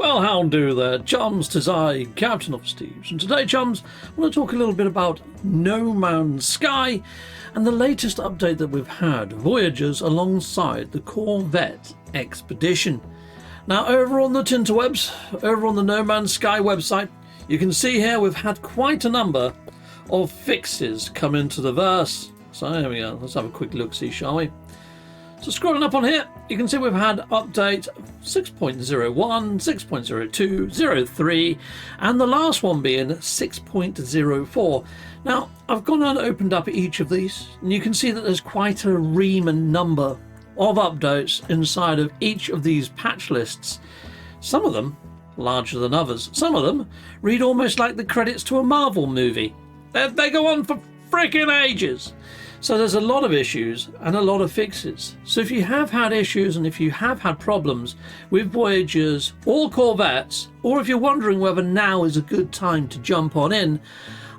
Well, how do there, chums? 'Tis I, Captain of Steves, and today, chums, I want to talk a little bit about No Man's Sky and the latest update that we've had, Voyagers alongside the Corvette Expedition. Now, over on the Tinterwebs, over on the No Man's Sky website, you can see here we've had quite a number of fixes come into the verse. So here we go, let's have a quick look, see, shall we? So scrolling up on here, you can see we've had update 6.01, 6.02, 03, and the last one being 6.04. Now, I've gone and opened up each of these, and you can see that there's quite a ream number of updates inside of each of these patch lists. Some of them larger than others. Some of them read almost like the credits to a Marvel movie. They go on for freaking ages. So there's a lot of issues and a lot of fixes. So if you have had issues and if you have had problems with Voyagers or Corvettes, or if you're wondering whether now is a good time to jump on in,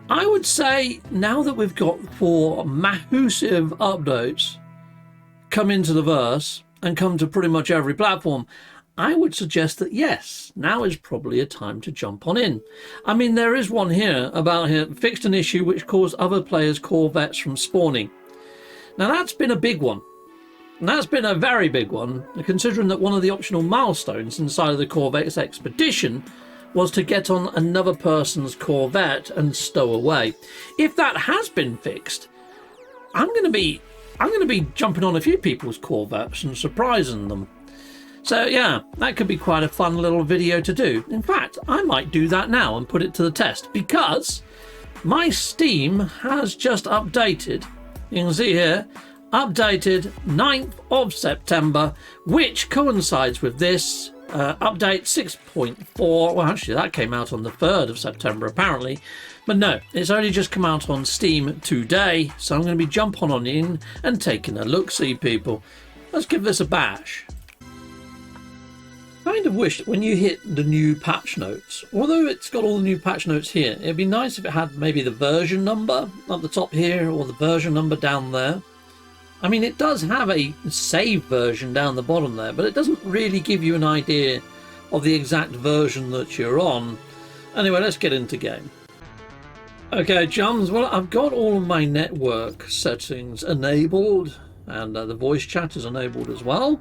I would say now that we've got 4 massive updates come into the verse and come to pretty much every platform, I would suggest that yes, now is probably a time to jump on in. I mean, there is one here about here, fixed an issue which caused other players' Corvettes from spawning. Now that's been a big one. And that's been a very big one, considering that one of the optional milestones inside of the Corvette's expedition was to get on another person's Corvette and stow away. If that has been fixed, I'm going to be jumping on a few people's Corvettes and surprising them. So yeah, that could be quite a fun little video to do. In fact, I might do that now and put it to the test, because my Steam has just updated. You can see here, updated 9th of September, which coincides with this update 6.4. Well, actually, that came out on the 3rd of September, apparently. But no, it's only just come out on Steam today, so I'm going to be jumping on in and taking a look-see, people. Let's give this a bash. I kind of wish that when you hit the new patch notes, although it's got all the new patch notes here, it'd be nice if it had maybe the version number up the top here or the version number down there. I mean, it does have a save version down the bottom there, but it doesn't really give you an idea of the exact version that you're on. Anyway, let's get into game. Okay, chums, well, I've got all of my network settings enabled, and the voice chat is enabled as well.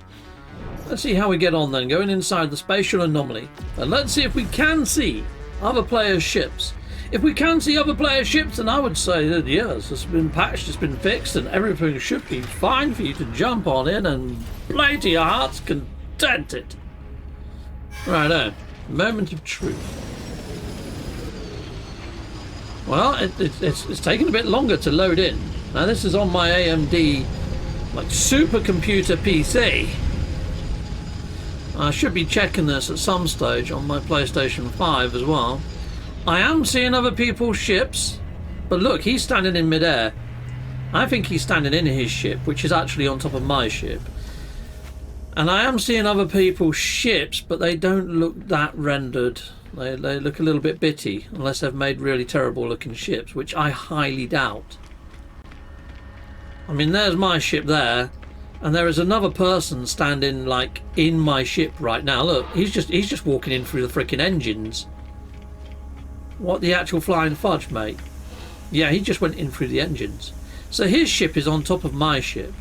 Let's see how we get on then, going inside the spatial anomaly. And let's see if we can see other players' ships. If we can see other players' ships, then I would say that yes, it's been patched, it's been fixed, and everything should be fine for you to jump on in and play to your heart's contented. Righto, moment of truth. Well, it's taken a bit longer to load in. Now this is on my AMD supercomputer PC. I should be checking this at some stage on my PlayStation 5 as well. I am seeing other people's ships, but look, he's standing in midair. I think he's standing in his ship, which is actually on top of my ship. And I am seeing other people's ships, but they don't look that rendered. They look a little bit bitty, unless they've made really terrible looking ships, which I highly doubt. I mean, there's my ship there. And there is another person standing in my ship right now. Look, he's just walking in through the freaking engines. What the actual flying fudge, mate? Yeah, he just went in through the engines. So his ship is on top of my ship.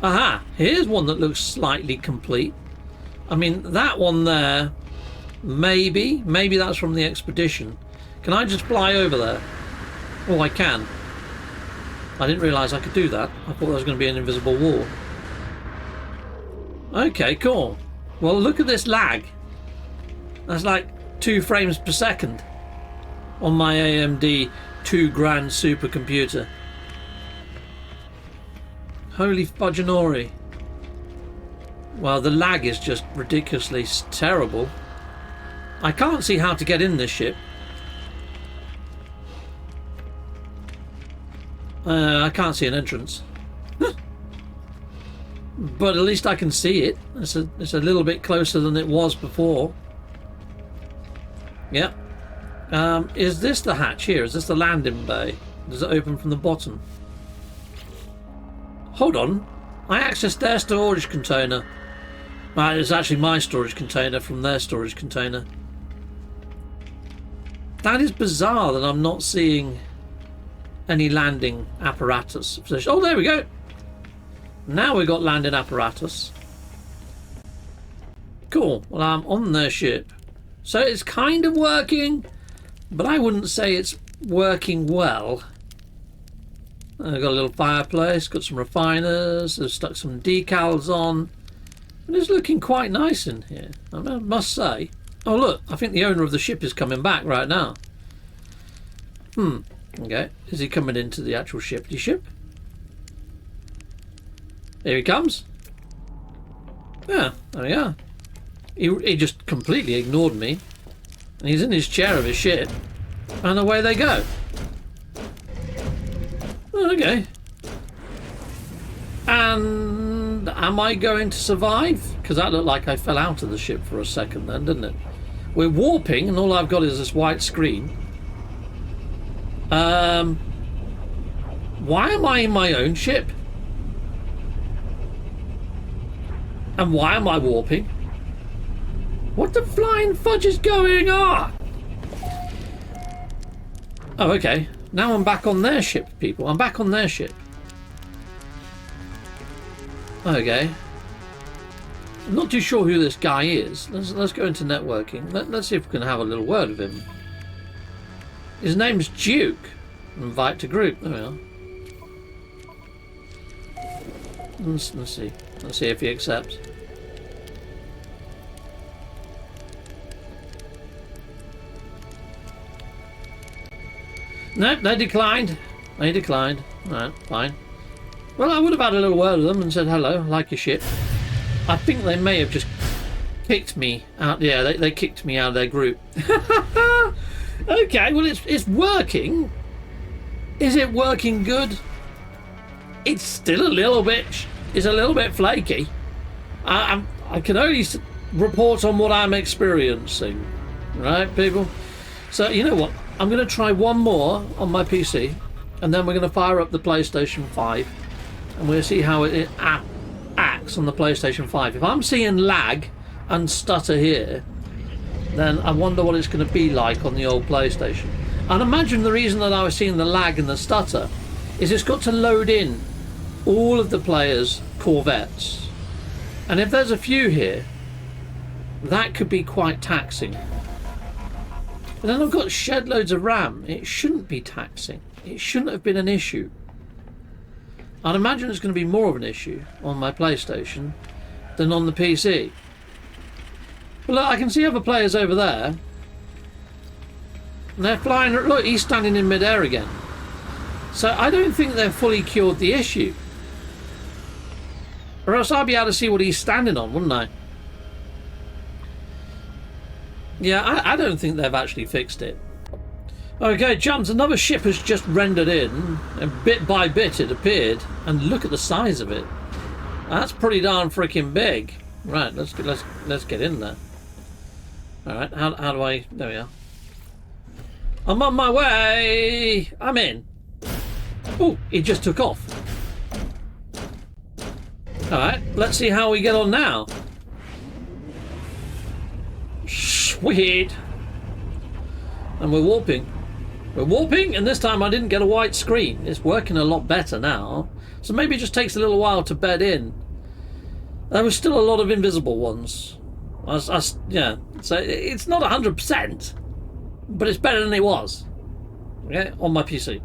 Aha, here's one that looks slightly complete. I mean, that one there, maybe that's from the expedition. Can I just fly over there? Oh, I can. I didn't realise I could do that. I thought there was going to be an invisible wall. Okay, cool. Well, look at this lag. That's like 2 frames per second on my AMD 2 grand supercomputer. Holy fudginori. Well, the lag is just ridiculously terrible. I can't see how to get in this ship. I can't see an entrance. But at least I can see it. It's a little bit closer than it was before. Yep. Is this the hatch here? Is this the landing bay? Does it open from the bottom? Hold on. I accessed their storage container. Right, it's actually my storage container from their storage container. That is bizarre that I'm not seeing any landing apparatus. Oh, there we go. Now we've got landing apparatus. Cool. Well, I'm on their ship. So it's kind of working, but I wouldn't say it's working well. I've got a little fireplace, got some refiners, I've stuck some decals on. And it's looking quite nice in here, I must say. Oh look, I think the owner of the ship is coming back right now. Okay, is he coming into the actual ship? Here he comes. Yeah, there we are. He just completely ignored me. And he's in his chair of his ship. And away they go. Okay. And am I going to survive? Because that looked like I fell out of the ship for a second then, didn't it? We're warping and all I've got is this white screen. Why am I in my own ship? And why am I warping? What the flying fudge is going on? Oh, okay. Now I'm back on their ship, people. I'm back on their ship. Okay. I'm not too sure who this guy is. Let's go into networking. Let's see if we can have a little word with him. His name's Duke. Invite to group. There we are. Let's see. Let's see if he accepts. Nope, they declined. They declined. Alright, fine. Well, I would have had a little word with them and said, hello, I like your ship. I think they may have just kicked me out. Yeah, they kicked me out of their group. Okay, well, it's working. Is it working good? It's still a little bit flaky. I can only report on what I'm experiencing. Right, people? So, you know what? I'm going to try one more on my PC, and then we're going to fire up the PlayStation 5, and we'll see how it acts on the PlayStation 5. If I'm seeing lag and stutter here, then I wonder what it's going to be like on the old PlayStation. And imagine the reason that I was seeing the lag and the stutter is it's got to load in all of the players' Corvettes. And if there's a few here, that could be quite taxing. But then I've got shed loads of RAM. It shouldn't be taxing. It shouldn't have been an issue. I'd imagine it's going to be more of an issue on my PlayStation than on the PC. But look, I can see other players over there. And they're flying. Look, he's standing in midair again. So I don't think they've fully cured the issue. Or else I'd be able to see what he's standing on, wouldn't I? Yeah, I don't think they've actually fixed it. Okay, chums, another ship has just rendered in, and bit by bit it appeared, and look at the size of it. That's pretty darn freaking big. Right, let's get in there. All right, how do I? There we are. I'm on my way. I'm in. Oh, he just took off. All right, let's see how we get on now. Sweet. And we're warping. We're warping, and this time I didn't get a white screen. It's working a lot better now. So maybe it just takes a little while to bed in. There was still a lot of invisible ones. Yeah, so it's not 100%, but it's better than it was. Okay, on my PC.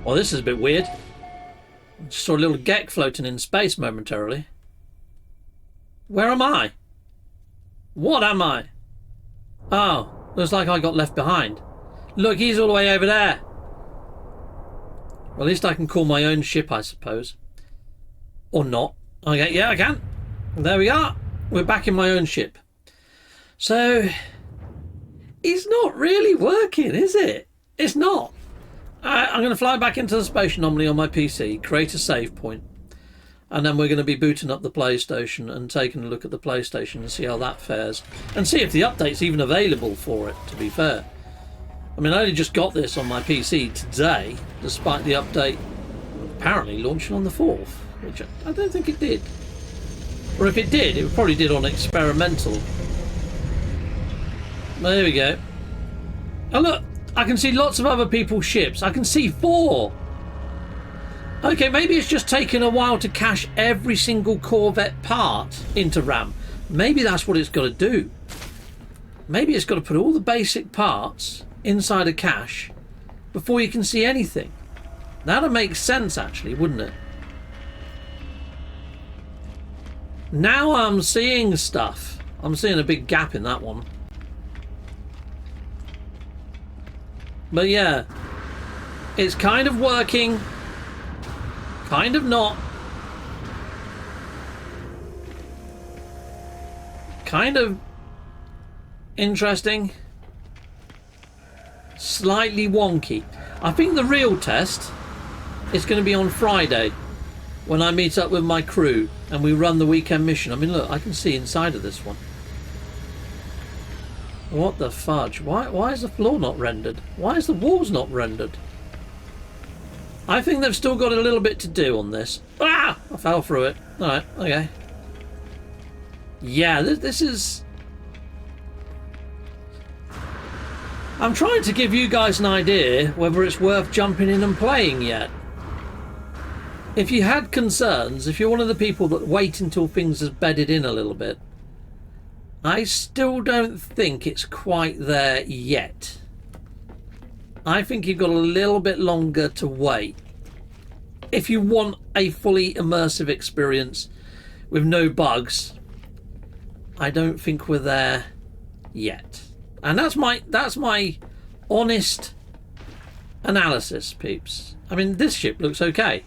Well, this is a bit weird. I just saw a little geck floating in space momentarily. Where am I? What am I? Oh, looks like I got left behind. Look, he's all the way over there. Well, at least I can call my own ship, I suppose. Or not. Okay, yeah, I can. There we are. We're back in my own ship. So, it's not really working, is it? It's not. I'm going to fly back into the space anomaly on my PC, create a save point, and then we're going to be booting up the PlayStation and taking a look at the PlayStation and see how that fares, and see if the update's even available for it, to be fair. I mean, I only just got this on my PC today, despite the update apparently launching on the 4th, which I don't think it did. Or if it did, it probably did on experimental. There we go. Oh look, I can see lots of other people's ships. I can see 4. Okay, maybe it's just taken a while to cache every single Corvette part into RAM. Maybe that's what it's got to do. Maybe it's got to put all the basic parts inside a cache before you can see anything. That'd make sense, actually, wouldn't it? Now I'm seeing stuff. I'm seeing a big gap in that one. But yeah, it's kind of working, kind of not. Kind of interesting. Slightly wonky. I think the real test is going to be on Friday when I meet up with my crew and we run the weekend mission. I mean, look, I can see inside of this one. What the fudge? Why is the floor not rendered? Why is the walls not rendered? I think they've still got a little bit to do on this. Ah! I fell through it. Alright, okay. Yeah, this is... I'm trying to give you guys an idea whether it's worth jumping in and playing yet. If you had concerns, if you're one of the people that wait until things have bedded in a little bit, I still don't think it's quite there yet. I think you've got a little bit longer to wait. If you want a fully immersive experience with no bugs, I don't think we're there yet. And that's my honest analysis, peeps. I mean, this ship looks okay.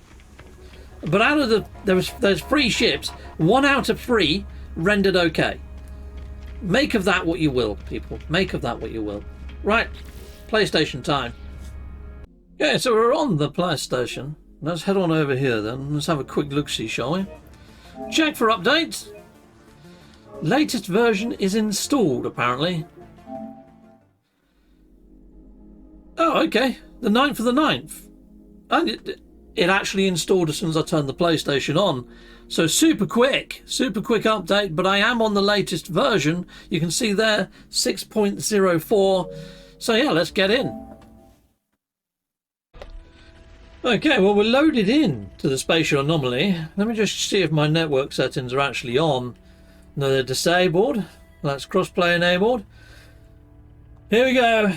But out of there's 3 ships, 1 out of 3 rendered okay. Make of that what you will, people. Make of that what you will. Right, PlayStation time. Yeah, so we're on the PlayStation. Let's head on over here then. Let's have a quick look-see, shall we? Check for updates. Latest version is installed, apparently. Oh, okay. The 9th of the 9th. And it actually installed as soon as I turned the PlayStation on. So super quick update, but I am on the latest version. You can see there, 6.04. So yeah, let's get in. Okay, well, we're loaded in to the spatial anomaly. Let me just see if my network settings are actually on. No, they're disabled. That's crossplay enabled. Here we go.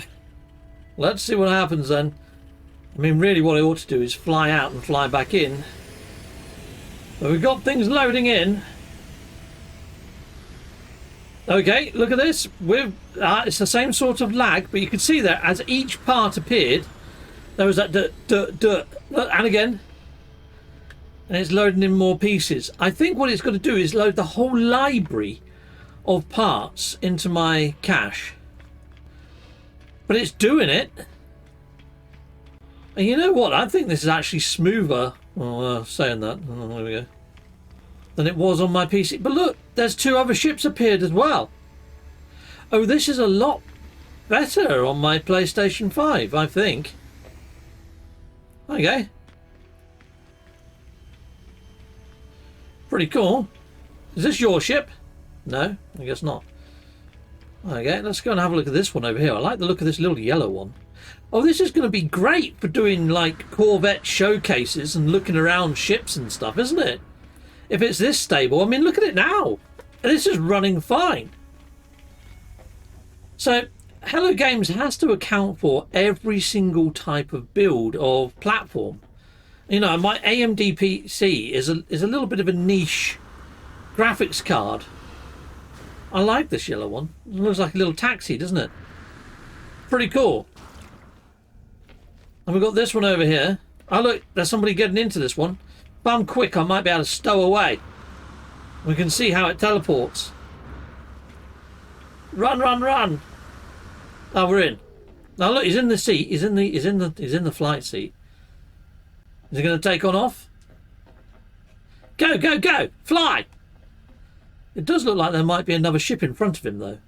Let's see what happens then. I mean, really what I ought to do is fly out and fly back in. But we've got things loading in. Okay, look at this. It's the same sort of lag, but you can see that as each part appeared, there was that duh, and again. And it's loading in more pieces. I think what it's going to do is load the whole library of parts into my cache. But it's doing it. And you know what? I think this is actually smoother. Well, saying that, there we go. Than it was on my PC. But look, there's 2 other ships appeared as well. Oh, this is a lot better on my PlayStation 5, I think. Okay. Pretty cool. Is this your ship? No, I guess not. Okay, let's go and have a look at this one over here. I like the look of this little yellow one. Oh, this is going to be great for doing like Corvette showcases and looking around ships and stuff, isn't it? If it's this stable, I mean, look at it now. This is running fine. So, Hello Games has to account for every single type of build of platform. You know, my AMD PC is a little bit of a niche graphics card. I like this yellow one. It looks like a little taxi, doesn't it? Pretty cool. And we've got this one over here. Oh look, there's somebody getting into this one. If I'm quick, I might be able to stow away. We can see how it teleports. Run, run, run! Oh, we're in. Now look, he's in the seat. He's in the flight seat. Is he going to take on off? Go, go, go! Fly! It does look like there might be another ship in front of him, though.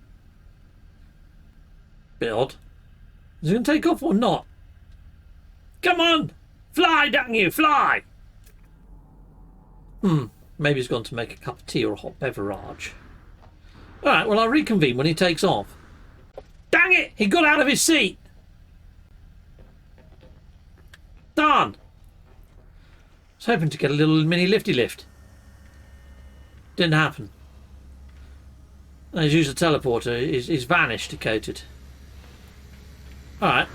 Bit odd. Is he going to take off or not? Come on! Fly, dang you, fly! Maybe he's gone to make a cup of tea or a hot beverage. Alright, well, I'll reconvene when he takes off. Dang it! He got out of his seat! Darn! I was hoping to get a little mini lifty lift. Didn't happen. He's used the teleporter. He's vanished, coated. Alright.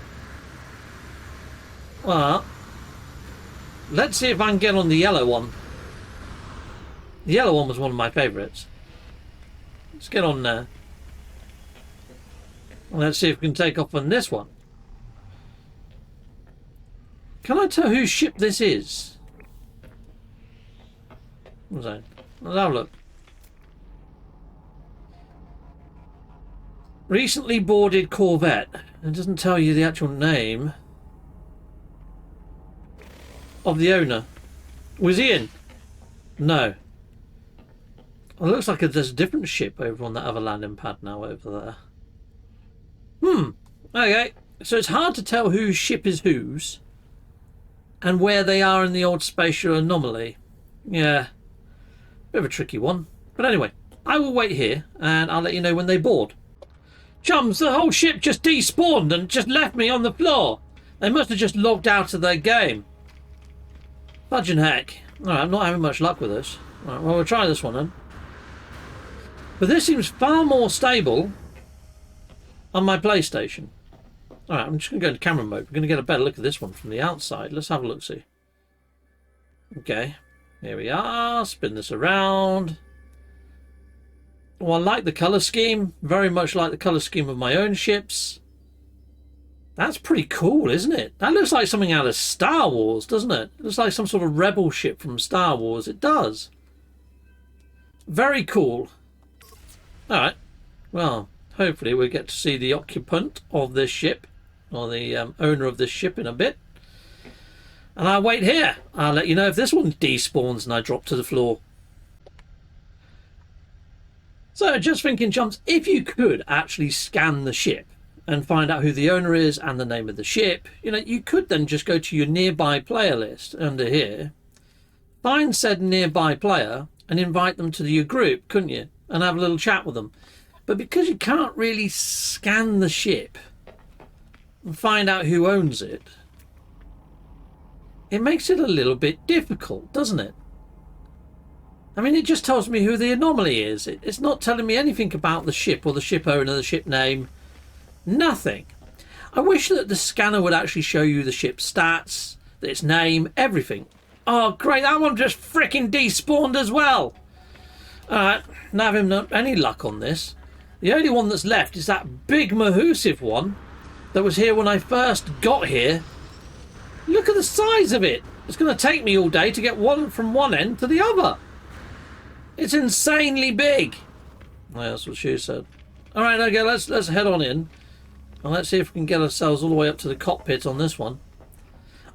Well, let's see if I can get on the yellow one. The yellow one was one of my favourites. Let's get on there. And let's see if we can take off on this one. Can I tell whose ship this is? What's that? Let's have a look. Recently boarded Corvette. It doesn't tell you the actual name of the owner. Was he in? No. Well, it looks like there's a different ship over on that other landing pad now over there. Okay. So it's hard to tell whose ship is whose and where they are in the old spatial anomaly. Yeah. Bit of a tricky one. But anyway, I will wait here and I'll let you know when they board. Chums, the whole ship just despawned and just left me on the floor. They must have just logged out of their game. Fudging heck. Alright, I'm not having much luck with this. Alright, well, we'll try this one then. But this seems far more stable on my PlayStation. Alright, I'm just going to go into camera mode. We're going to get a better look at this one from the outside. Let's have a look-see. Okay, here we are. Spin this around. Well, I like the colour scheme. Very much like the colour scheme of my own ships. That's pretty cool, isn't it? That looks like something out of Star Wars, doesn't it? It looks like some sort of rebel ship from Star Wars. It does. Very cool. Alright. Well, hopefully we'll get to see the occupant of this ship, or the owner of this ship in a bit. And I'll wait here. I'll let you know if this one despawns and I drop to the floor. So, just thinking, chums, if you could actually scan the ship and find out who the owner is and the name of the ship, you could then just go to your nearby player list under here, find said nearby player and invite them to your group, couldn't you? And have a little chat with them. But because you can't really scan the ship and find out who owns it, it makes it a little bit difficult, doesn't it? I mean, it just tells me who the anomaly is. It's not telling me anything about the ship or the ship owner, the ship name. Nothing. I wish that the scanner would actually show you the ship's stats, its name, everything. Oh, great. That one just frickin' despawned as well. Alright, not having any luck on this. The only one that's left is that big mahoosive one that was here when I first got here. Look at the size of it. It's going to take me all day to get one from one end to the other. It's insanely big. Well, that's what she said. Alright, okay, let's head on in. And let's see if we can get ourselves all the way up to the cockpit on this one.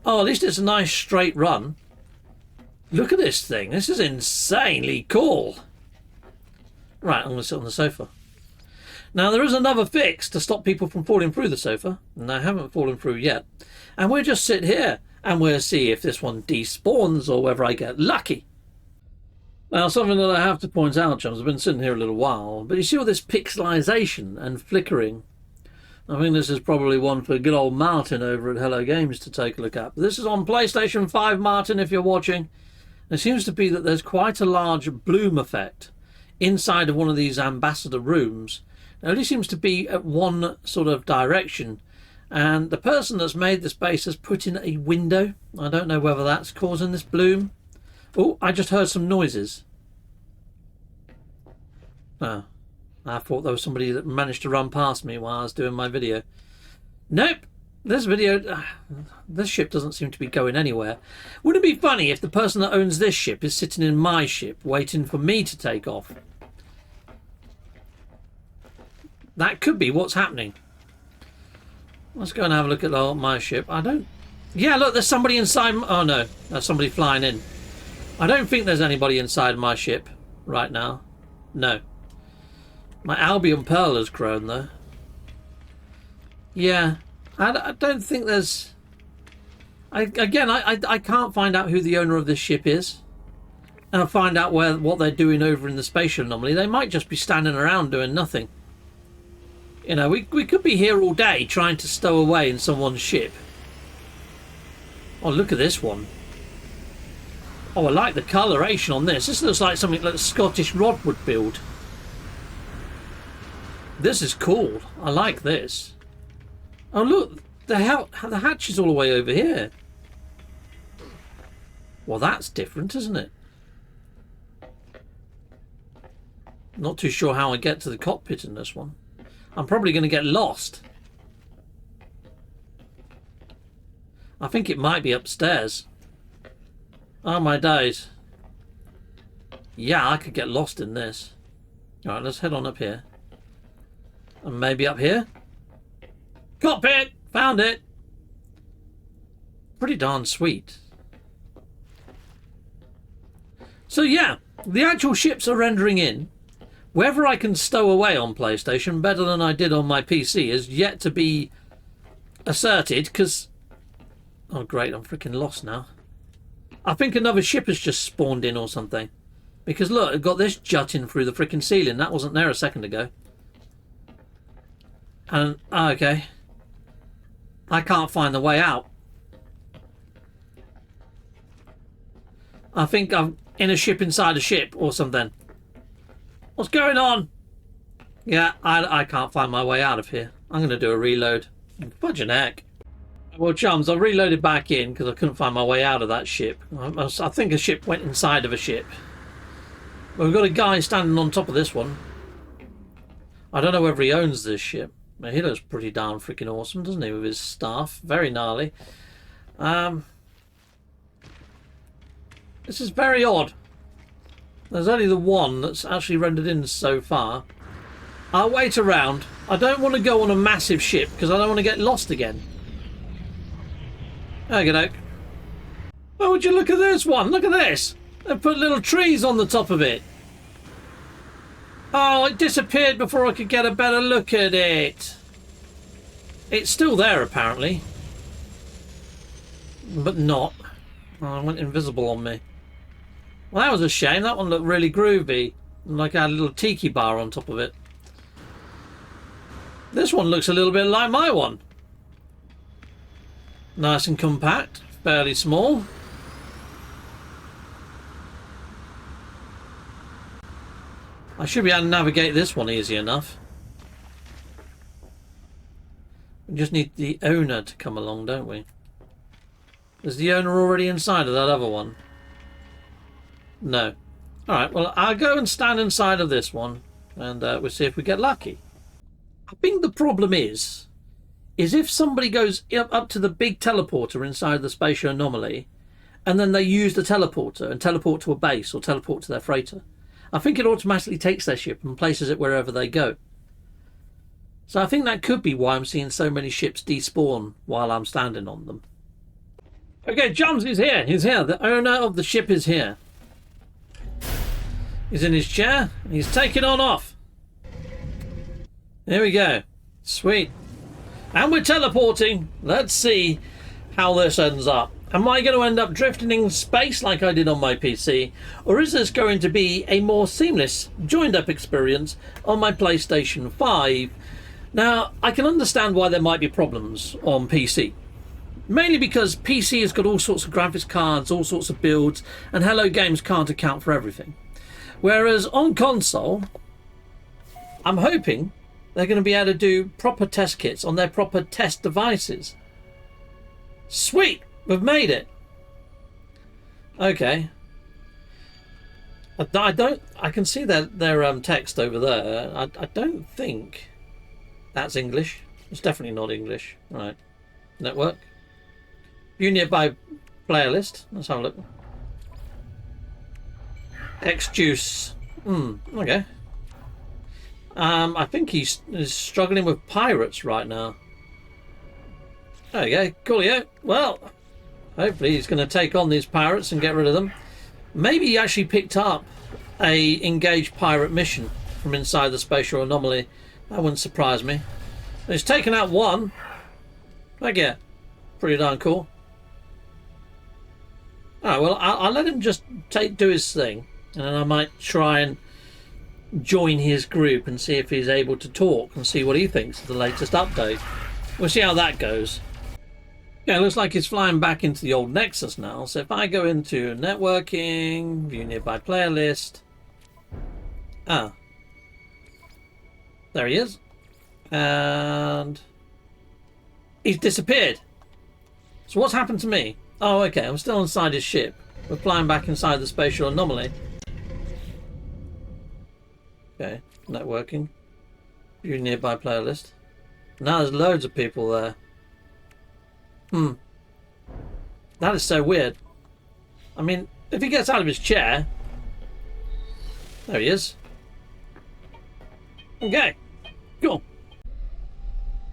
Oh, at least it's a nice straight run. Look at this thing. This is insanely cool. Right, I'm going to sit on the sofa. Now, there is another fix to stop people from falling through the sofa. And I haven't fallen through yet. And we'll just sit here and we'll see if this one despawns or whether I get lucky. Now, something that I have to point out, chums, I've been sitting here a little while, but you see all this pixelization and flickering. I think this is probably one for good old Martin over at Hello Games to take a look at. But this is on PlayStation 5, Martin, if you're watching. It seems to be that there's quite a large bloom effect inside of one of these ambassador rooms. Now, it only seems to be at one sort of direction. And the person that's made this base has put in a window. I don't know whether that's causing this bloom. Oh, I just heard some noises. Oh, I thought there was somebody that managed to run past me while I was doing my video. Nope. This ship doesn't seem to be going anywhere. Wouldn't it be funny if the person that owns this ship is sitting in my ship waiting for me to take off? That could be what's happening. Let's go and have a look at my ship. Yeah, look, there's somebody inside. Oh no, there's somebody flying in. I don't think there's anybody inside my ship right now. No. My Albion Pearl has grown though. Yeah, I don't think there's... I can't find out who the owner of this ship is. and find out what they're doing over in the spatial anomaly. They might just be standing around doing nothing. You know, we could be here all day trying to stow away in someone's ship. Oh, look at this one. Oh, I like the coloration on this. This looks like something that a Scottish Rod would build. This is cool. I like this. Oh, look. The hatch is all the way over here. Well, that's different, isn't it? Not too sure how I get to the cockpit in this one. I'm probably going to get lost. I think it might be upstairs. Oh my days. Yeah, I could get lost in this. Alright, let's head on up here. And maybe up here? Cockpit! Found it! Pretty darn sweet. So yeah, the actual ships are rendering in. Whether I can stow away on PlayStation better than I did on my PC is yet to be asserted, because... Oh great, I'm freaking lost now. I think another ship has just spawned in or something. Because look, I've got this jutting through the freaking ceiling. That wasn't there a second ago. And, okay. I can't find the way out. I think I'm in a ship inside a ship or something. What's going on? Yeah, I can't find my way out of here. I'm going to do a reload. Fudging heck. Well, chums, I reloaded back in because I couldn't find my way out of that ship. I think a ship went inside of a ship. Well, we've got a guy standing on top of this one. I don't know whether he owns this ship. But he looks pretty darn freaking awesome, doesn't he, with his staff? Very gnarly. This is very odd. There's only the one that's actually rendered in so far. I'll wait around. I don't want to go on a massive ship because I don't want to get lost again. Okey-doke. Oh, would you look at this one? Look at this. They've put little trees on the top of it. Oh, it disappeared before I could get a better look at it. It's still there, apparently. But not. Oh, it went invisible on me. Well, that was a shame. That one looked really groovy. Like I had a little tiki bar on top of it. This one looks a little bit like my one. Nice and compact. Fairly small. I should be able to navigate this one easy enough. We just need the owner to come along, don't we? Is the owner already inside of that other one? No. Alright, well, I'll go and stand inside of this one and we'll see if we get lucky. I think the problem is if somebody goes up to the big teleporter inside the spatial anomaly and then they use the teleporter and teleport to a base or teleport to their freighter, I think it automatically takes their ship and places it wherever they go. So I think that could be why I'm seeing so many ships despawn while I'm standing on them. Okay, Jums is here. He's here. The owner of the ship is here. He's in his chair. He's taking on off. There we go. Sweet. And we're teleporting. Let's see how this ends up. Am I going to end up drifting in space like I did on my PC? Or is this going to be a more seamless, joined-up experience on my PlayStation 5? Now, I can understand why there might be problems on PC. Mainly because PC has got all sorts of graphics cards, all sorts of builds, and Hello Games can't account for everything. Whereas on console, I'm hoping they're going to be able to do proper test kits on their proper test devices. Sweet! We've made it. Okay. I can see their text over there. I don't think that's English. It's definitely not English. Right. Network. View nearby player list. Let's have a look. X-Juice. Okay. I think he's struggling with pirates right now. There you go. Coolio. Well, hopefully he's going to take on these pirates and get rid of them. Maybe he actually picked up a engaged pirate mission from inside the spatial anomaly. That wouldn't surprise me. He's taken out one. Heck yeah. Pretty darn cool. Alright, well, I'll let him just do his thing. And then I might try and join his group and see if he's able to talk and see what he thinks of the latest update. We'll see how that goes. Yeah, it looks like he's flying back into the old Nexus now. So if I go into networking, view nearby player list. Ah. There he is. And he's disappeared. So what's happened to me? Oh, okay, I'm still inside his ship. We're flying back inside the spatial anomaly. Okay, networking. View nearby player list. Now there's loads of people there. That is so weird. I mean, if he gets out of his chair... There he is. Okay, cool.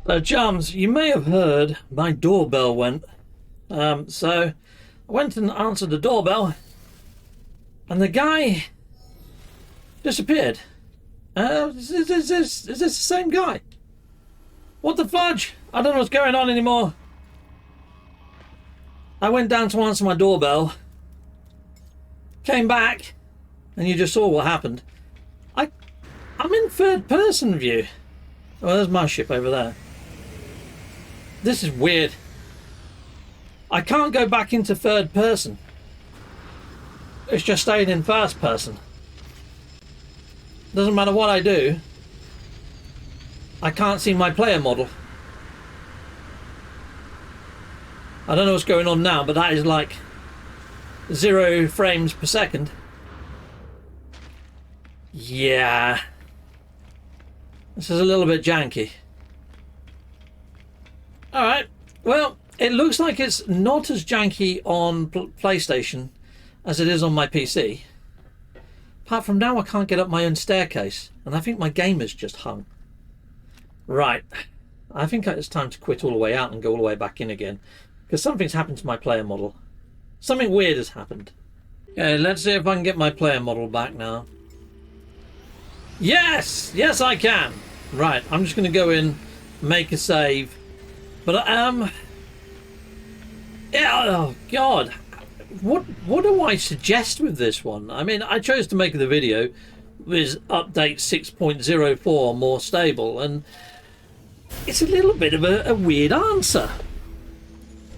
So, chums, you may have heard my doorbell went. So, I went and answered the doorbell, and the guy disappeared. Is this the same guy? What the fudge? I don't know what's going on anymore. I went down to answer my doorbell, came back, and you just saw what happened. I'm in third person view. Oh, there's my ship over there. This is weird. I can't go back into third person. It's just staying in first person. Doesn't matter what I do. I can't see my player model. I don't know what's going on now, but that is like 0 frames per second. Yeah. This is a little bit janky. Alright, well, it looks like it's not as janky on PlayStation as it is on my PC. Apart from now I can't get up my own staircase, and I think my game has just hung. Right, I think it's time to quit all the way out and go all the way back in again, because something's happened to my player model. Something weird has happened. Okay, let's see if I can get my player model back now. Yes! Yes, I can! Right, I'm just going to go in, make a save. But, yeah, oh, God. What do I suggest with this one? I mean, I chose to make the video with update 6.04 more stable, and it's a little bit of a weird answer.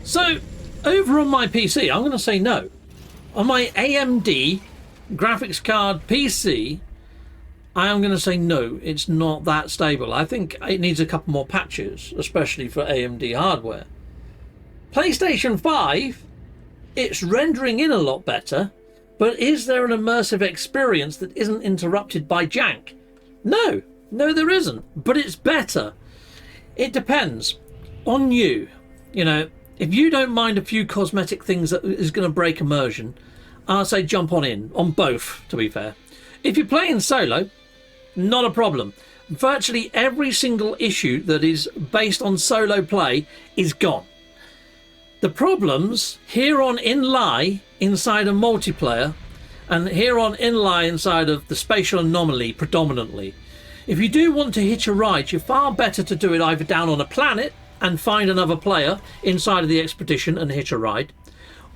So, over on my PC, I'm going to say no. On my AMD graphics card PC, I am going to say no, it's not that stable. I think it needs a couple more patches, especially for AMD hardware. PlayStation 5, it's rendering in a lot better, but is there an immersive experience that isn't interrupted by jank? No, there isn't, but it's better. It depends on you. You know, if you don't mind a few cosmetic things that is going to break immersion, I'll say jump on both, to be fair. If you're playing solo, not a problem. Virtually every single issue that is based on solo play is gone. The problems hereon lie inside of multiplayer, and hereon lie inside of the spatial anomaly predominantly. If you do want to hitch a ride, you're far better to do it either down on a planet and find another player inside of the expedition and hitch a ride,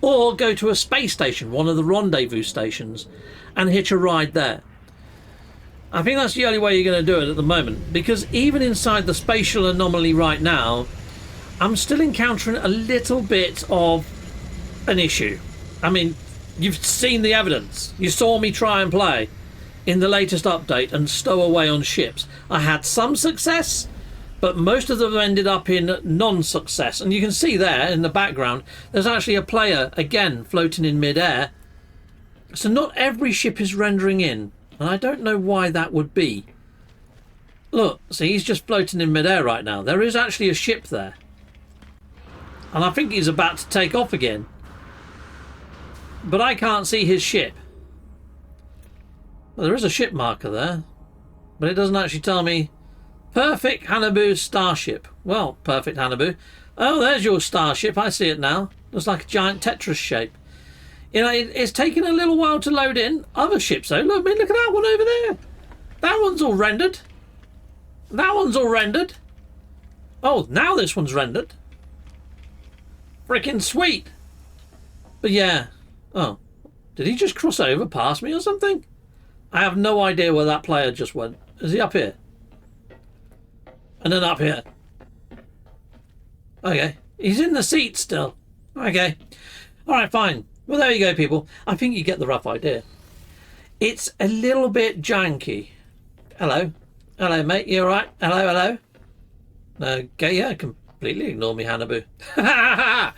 or go to a space station, one of the rendezvous stations, and hitch a ride there. I think that's the only way you're going to do it at the moment, because even inside the spatial anomaly right now, I'm still encountering a little bit of an issue. I mean, you've seen the evidence. You saw me try and play in the latest update and stow away on ships. I had some success, but most of them ended up in non-success. And you can see there in the background, there's actually a player, again, floating in mid-air. So not every ship is rendering in. And I don't know why that would be. Look, see, he's just floating in midair right now. There is actually a ship there. And I think he's about to take off again. But I can't see his ship. Well, there is a ship marker there. But it doesn't actually tell me. Perfect Hanabu starship. Well, perfect Hanabu. Oh, there's your starship. I see it now. Looks like a giant Tetris shape. You know, it's taken a little while to load in. Other ships, though. Look at that one over there. That one's all rendered. That one's all rendered. Oh, now this one's rendered. Freaking sweet. But yeah, Oh, did he just cross over past me or something? I have no idea where that player just went. Is he up here? And then up here. Okay. He's in the seat still. Okay. Alright, fine. Well, there you go, people. I think you get the rough idea. It's a little bit janky. Hello. Hello, mate. You alright? Hello, hello. Okay, yeah, completely ignore me, Hannibal. Right,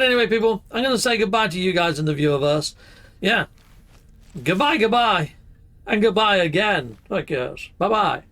anyway, people. I'm going to say goodbye to you guys in the viewerverse. Yeah. Goodbye, goodbye. And goodbye again. I guess. Bye-bye.